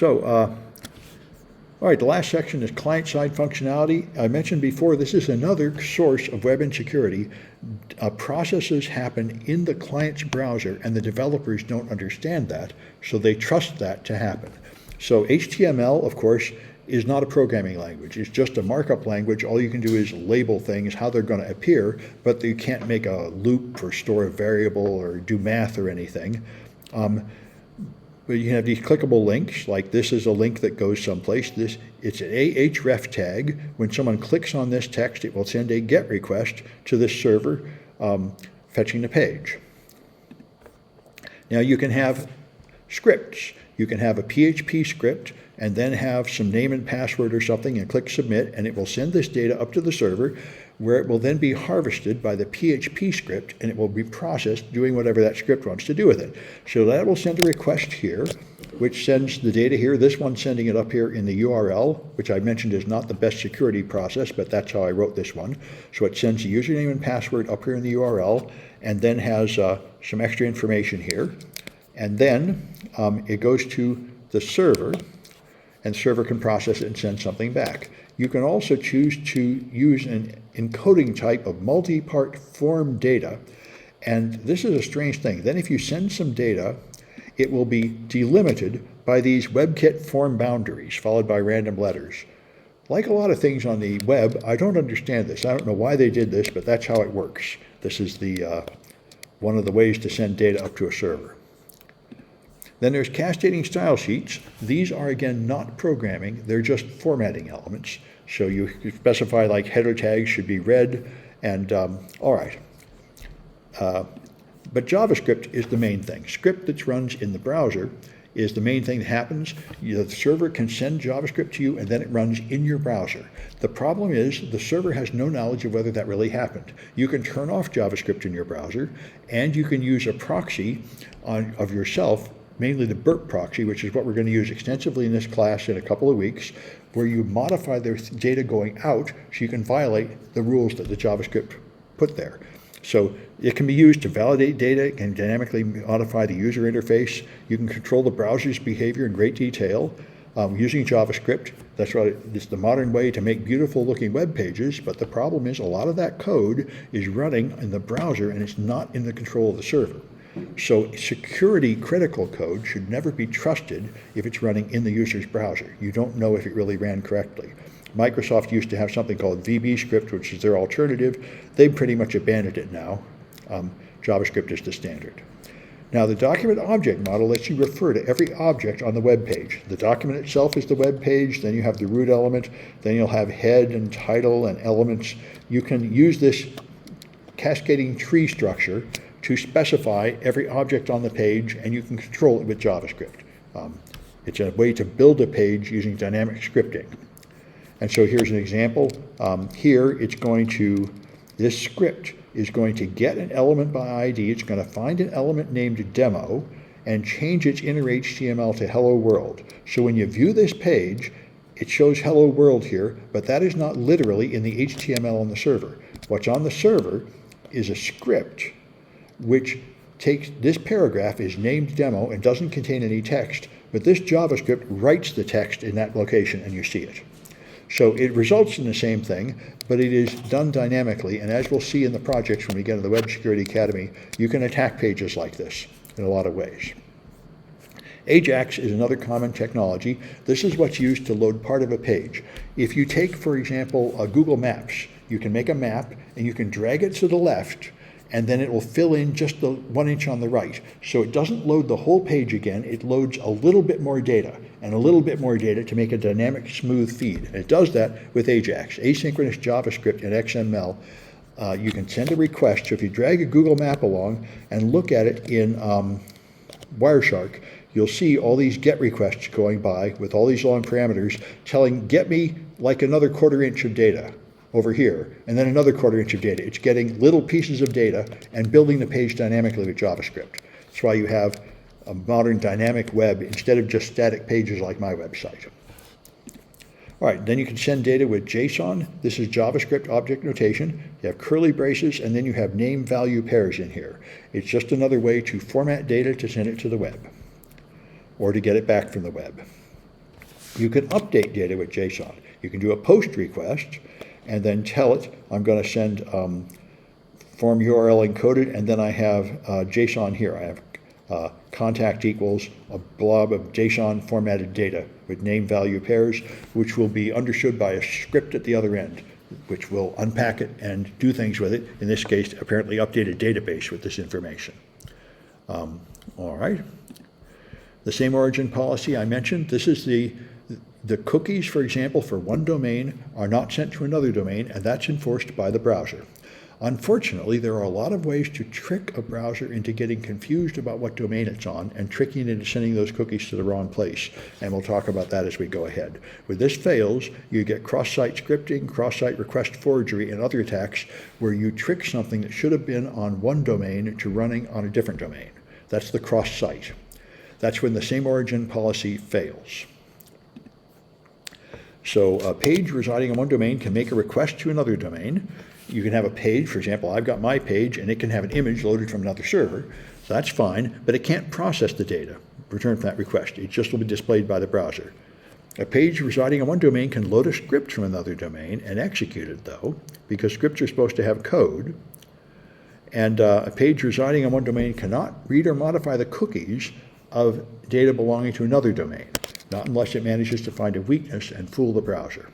All right, the last section is client-side functionality. I mentioned before, this is another source of web insecurity. Processes happen in the client's browser, and the developers don't understand that, so they trust that to happen. So HTML, of course, is not a programming language. It's just a markup language. All you can do is label things, how they're going to appear, but you can't make a loop or store a variable or do math or anything. But you can have these clickable links, like this is a link that goes someplace. It's an ahref tag. When someone clicks on this text, it will send a GET request to this server, fetching the page. Now you can have scripts. You can have a PHP script and then have some name and password or something and click submit, and it will send this data up to the server, where it will then be harvested by the PHP script, and it will be processed doing whatever that script wants to do with it. So that will send a request here, which sends the data here. This one's sending it up here in the URL, which I mentioned is not the best security process, but that's how I wrote this one. So it sends the username and password up here in the URL, and then has some extra information here. And then it goes to the server, and the server can process it and send something back. You can also choose to use an encoding type of multi-part form data, and this is a strange thing. Then if you send some data, it will be delimited by these WebKit form boundaries, followed by random letters. Like a lot of things on the web, I don't understand this. I don't know why they did this, but that's how it works. This is the one of the ways to send data up to a server. Then there's cascading style sheets. These are, again, not programming. They're just formatting elements. So you specify like header tags should be red, and all right. But JavaScript is the main thing. Script that runs in the browser is the main thing that happens. The server can send JavaScript to you, and then it runs in your browser. The problem is the server has no knowledge of whether that really happened. You can turn off JavaScript in your browser, and you can use a proxy of yourself, mainly the burp proxy, which is what we're going to use extensively in this class in a couple of weeks, where you modify the data going out so you can violate the rules that the JavaScript put there. So it can be used to validate data, it can dynamically modify the user interface. You can control the browser's behavior in great detail using JavaScript. That's right, it's the modern way to make beautiful looking web pages, but the problem is a lot of that code is running in the browser and it's not in the control of the server. So security critical code should never be trusted if it's running in the user's browser. You don't know if it really ran correctly. Microsoft used to have something called VBScript, which is their alternative. They've pretty much abandoned it now. JavaScript is the standard. Now the document object model lets you refer to every object on the web page. The document itself is the web page, then you have the root element, then you'll have head and title and elements. You can use this cascading tree structure to specify every object on the page, and you can control it with JavaScript. It's a way to build a page using dynamic scripting. And so here's an example. Here it's going to, this script is going to get an element by ID. It's going to find an element named demo and change its inner HTML to hello world. So when you view this page, it shows hello world here, but that is not literally in the HTML on the server. What's on the server is a script which takes this paragraph, is named demo and doesn't contain any text, but this JavaScript writes the text in that location and you see it. So it results in the same thing, but it is done dynamically, and as we'll see in the projects when we get to the Web Security Academy, you can attack pages like this in a lot of ways. AJAX is another common technology. This is what's used to load part of a page. If you take, for example, Google Maps, you can make a map and you can drag it to the left, and then it will fill in just the 1 inch on the right. So it doesn't load the whole page again, it loads a little bit more data and a little bit more data to make a dynamic smooth feed. And it does that with AJAX, asynchronous JavaScript and XML. You can send a request. So if you drag a Google map along and look at it in Wireshark, you'll see all these GET requests going by with all these long parameters telling, get me like another 1/4 inch of data over here, and then another 1/4 inch of data. It's getting little pieces of data and building the page dynamically with JavaScript. That's why you have a modern dynamic web instead of just static pages like my website. All right, then you can send data with JSON. This is JavaScript object notation. You have curly braces, and then you have name value pairs in here. It's just another way to format data to send it to the web or to get it back from the web. You can update data with JSON. You can do a post request and then tell it, I'm going to send form URL encoded, and then I have JSON here. I have contact equals a blob of JSON formatted data with name value pairs, which will be understood by a script at the other end, which will unpack it and do things with it. In this case, apparently update a database with this information. All right. The same origin policy I mentioned. This is the cookies, for example, for one domain are not sent to another domain, and that's enforced by the browser. Unfortunately, there are a lot of ways to trick a browser into getting confused about what domain it's on and tricking it into sending those cookies to the wrong place. And we'll talk about that as we go ahead. When this fails, you get cross-site scripting, cross-site request forgery, and other attacks where you trick something that should have been on one domain to running on a different domain. That's the cross-site. That's when the same origin policy fails. So a page residing on one domain can make a request to another domain. You can have a page, for example, I've got my page, and it can have an image loaded from another server. So that's fine, but it can't process the data returned from that request. It just will be displayed by the browser. A page residing on one domain can load a script from another domain and execute it, though, because scripts are supposed to have code. And a page residing on one domain cannot read or modify the cookies of data belonging to another domain, not unless it manages to find a weakness and fool the browser.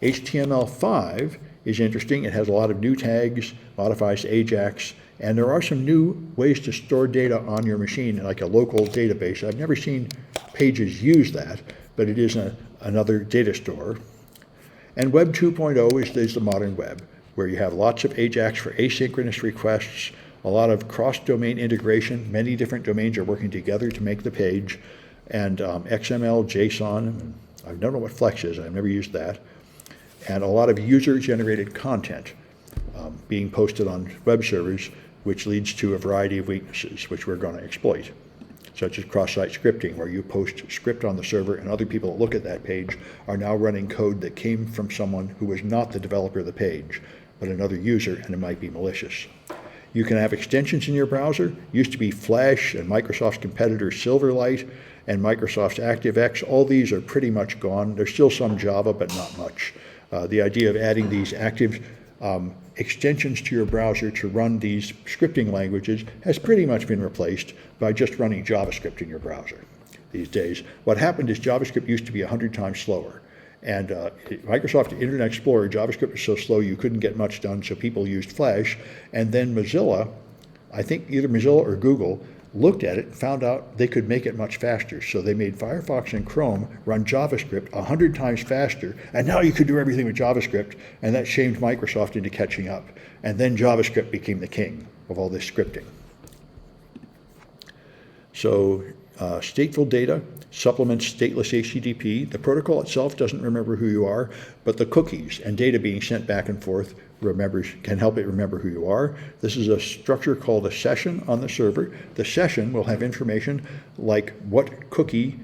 HTML5 is interesting. It has a lot of new tags, modifies AJAX, and there are some new ways to store data on your machine, like a local database. I've never seen pages use that, but it is another data store. And Web 2.0 is the modern web, where you have lots of AJAX for asynchronous requests, a lot of cross-domain integration. Many different domains are working together to make the page, and XML, JSON. I don't know what Flex is. I've never used that. And a lot of user-generated content being posted on web servers, which leads to a variety of weaknesses, which we're going to exploit, such as cross-site scripting, where you post script on the server and other people that look at that page are now running code that came from someone who was not the developer of the page, but another user, and it might be malicious. You can have extensions in your browser. Used to be Flash and Microsoft's competitor Silverlight and Microsoft's ActiveX. All these are pretty much gone. There's still some Java, but not much. The idea of adding these active extensions to your browser to run these scripting languages has pretty much been replaced by just running JavaScript in your browser these days. What happened is JavaScript used to be 100 times slower. And Microsoft Internet Explorer, JavaScript was so slow you couldn't get much done, so people used Flash. And then Mozilla, I think either Mozilla or Google, looked at it and found out they could make it much faster. So they made Firefox and Chrome run JavaScript 100 times faster, and now you could do everything with JavaScript, and that shamed Microsoft into catching up. And then JavaScript became the king of all this scripting. So stateful data supplements stateless HTTP. The protocol itself doesn't remember who you are, but the cookies and data being sent back and forth can help it remember who you are. This is a structure called a session on the server. The session will have information like what cookie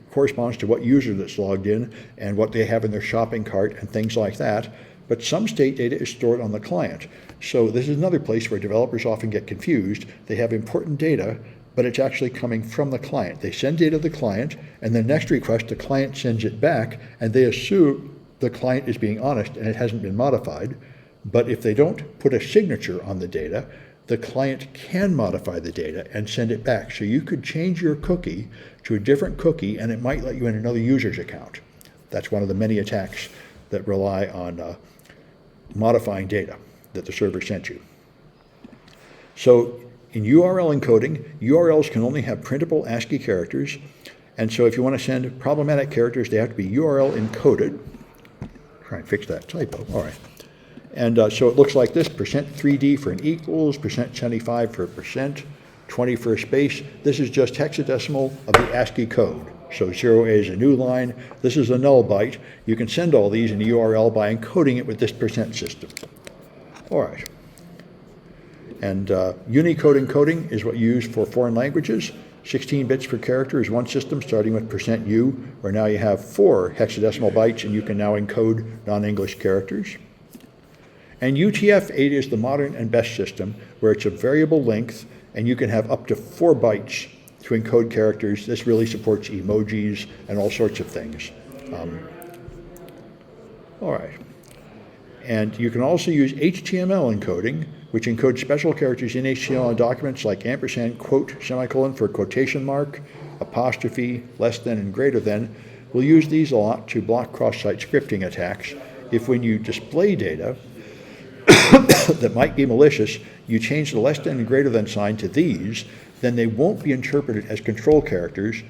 corresponds to what user that's logged in and what they have in their shopping cart and things like that. But some state data is stored on the client. So this is another place where developers often get confused. They have important data, but it's actually coming from the client. They send data to the client, and the next request, the client sends it back, and they assume the client is being honest and it hasn't been modified. But if they don't put a signature on the data, the client can modify the data and send it back. So you could change your cookie to a different cookie, and it might let you in another user's account. That's one of the many attacks that rely on modifying data that the server sent you. So in URL encoding, URLs can only have printable ASCII characters. And so if you want to send problematic characters, they have to be URL encoded. Try and fix that typo. All right. And so it looks like this: %3D for an equals, %75 for a percent, 20 for a space. This is just hexadecimal of the ASCII code. So 0A is a new line. This is a null byte. You can send all these in a URL by encoding it with this percent system. All right. And Unicode encoding is what you use for foreign languages. 16 bits per character is one system, starting with %U, where now you have 4 hexadecimal bytes, and you can now encode non-English characters. And UTF-8 is the modern and best system, where it's a variable length, and you can have up to 4 bytes to encode characters. This really supports emojis and all sorts of things. All right. And you can also use HTML encoding, which encodes special characters in HTML documents like ampersand, quote, semicolon for quotation mark, apostrophe, less than, and greater than. We'll use these a lot to block cross-site scripting attacks. If when you display data that might be malicious, you change the less than and greater than sign to these, then they won't be interpreted as control characters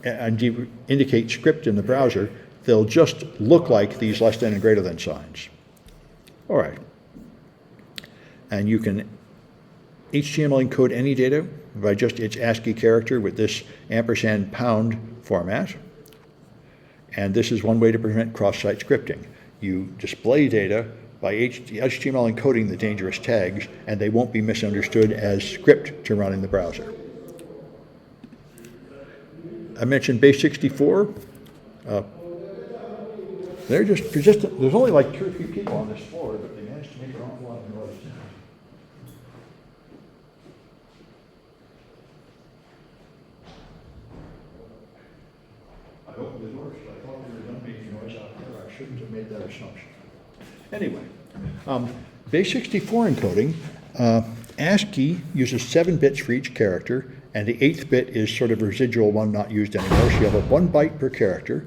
and indicate script in the browser. They'll just look like these less than and greater than signs. All right. And you can HTML encode any data by just its ASCII character with this ampersand pound format. And this is one way to prevent cross-site scripting. You display data by HTML encoding the dangerous tags, and they won't be misunderstood as script to run in the browser. I mentioned base 64. There's only like 2 or 3 people on this floor, but they managed to make an awful lot of noise. I opened the door because I thought they were done making noise out there. I shouldn't have made that assumption. Anyway, base 64 encoding, ASCII uses 7 bits for each character, and the 8th bit is sort of a residual one not used anymore, so you have 1 byte per character.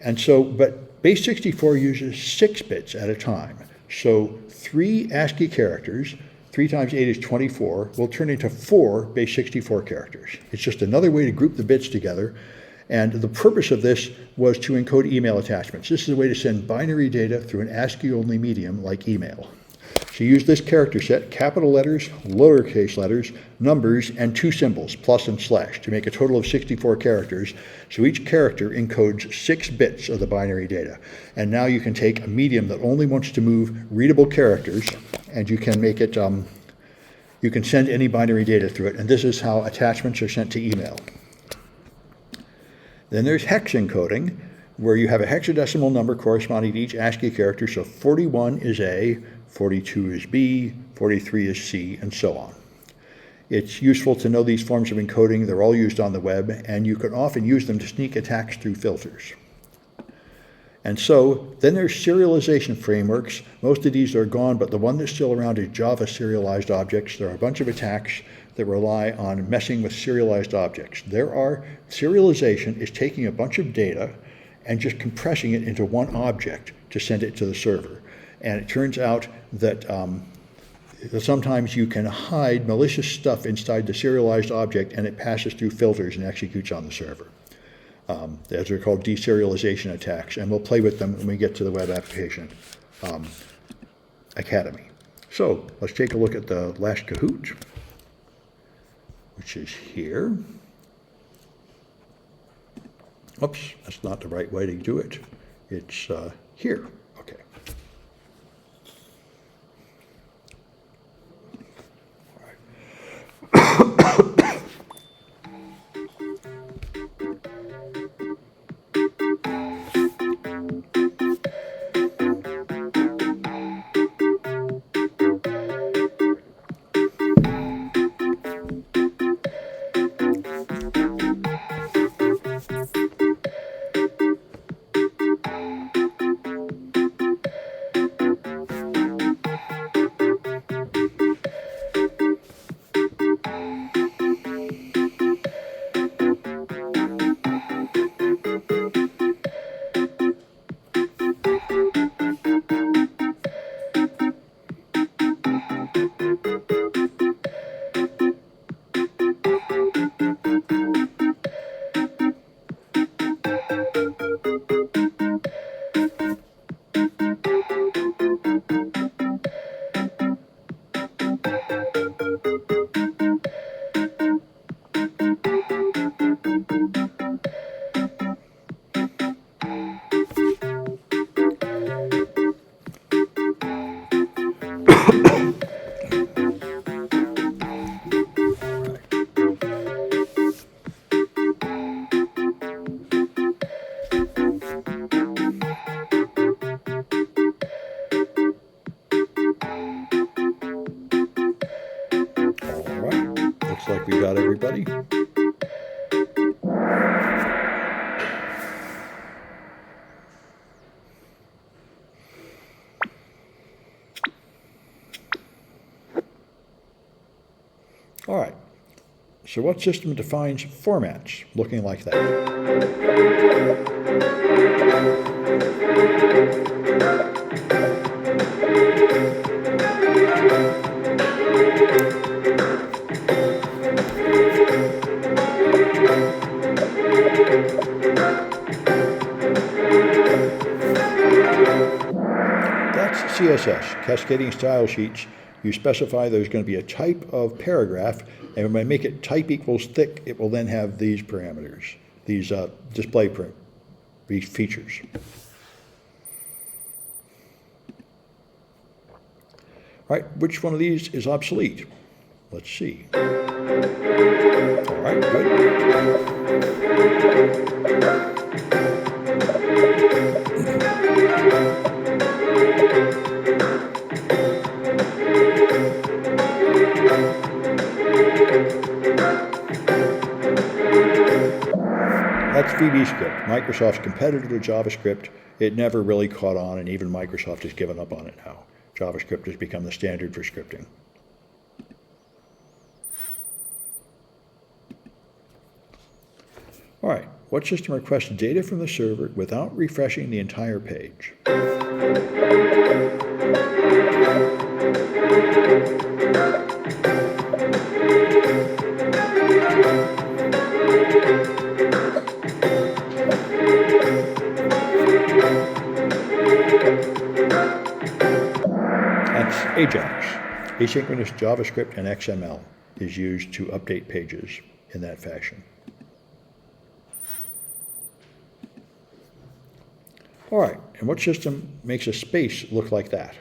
And so, but base 64 uses 6 bits at a time. So 3 ASCII characters, 3 times 8 is 24, will turn into 4 base 64 characters. It's just another way to group the bits together. And the purpose of this was to encode email attachments. This is a way to send binary data through an ASCII-only medium like email. So you use this character set, capital letters, lowercase letters, numbers, and 2 symbols, plus and slash, to make a total of 64 characters. So each character encodes 6 bits of the binary data. And now you can take a medium that only wants to move readable characters, and you can make it, you can send any binary data through it. And this is how attachments are sent to email. Then there's hex encoding, where you have a hexadecimal number corresponding to each ASCII character. So 41 is A, 42 is B, 43 is C, and so on. It's useful to know these forms of encoding. They're all used on the web, and you can often use them to sneak attacks through filters. And so then there's serialization frameworks. Most of these are gone, but the one that's still around is Java serialized objects. There are a bunch of attacks that rely on messing with serialized objects. Serialization is taking a bunch of data and just compressing it into one object to send it to the server. And it turns out that sometimes you can hide malicious stuff inside the serialized object, and it passes through filters and executes on the server. Those are called deserialization attacks, and we'll play with them when we get to the Web Application Academy. So let's take a look at the last Kahoot, which is here. Oops, that's not the right way to do it. It's here. Okay. Like we got everybody. All right. So what system defines formats looking like that? That's CSS, Cascading Style Sheets. You specify there's going to be a type of paragraph, and when I make it type equals thick, it will then have these parameters, these these features. All right, which one of these is obsolete? Let's see. All right, good. That's VBScript, Microsoft's competitor to JavaScript. It never really caught on, and even Microsoft has given up on it now. JavaScript has become the standard for scripting. All right, what system requests data from the server without refreshing the entire page? That's AJAX. Asynchronous JavaScript and XML is used to update pages in that fashion. All right, and what system makes a space look like that?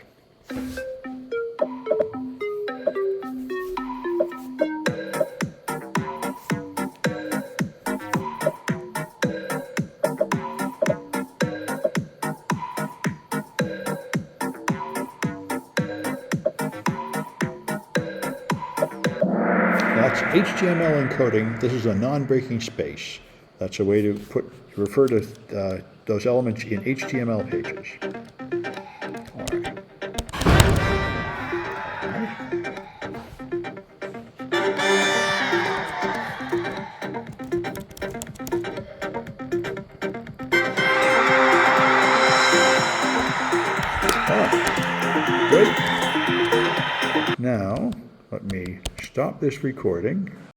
That's HTML encoding. This is a non-breaking space. That's a way to refer to those elements in HTML pages. All right. Good. Now, let me stop this recording.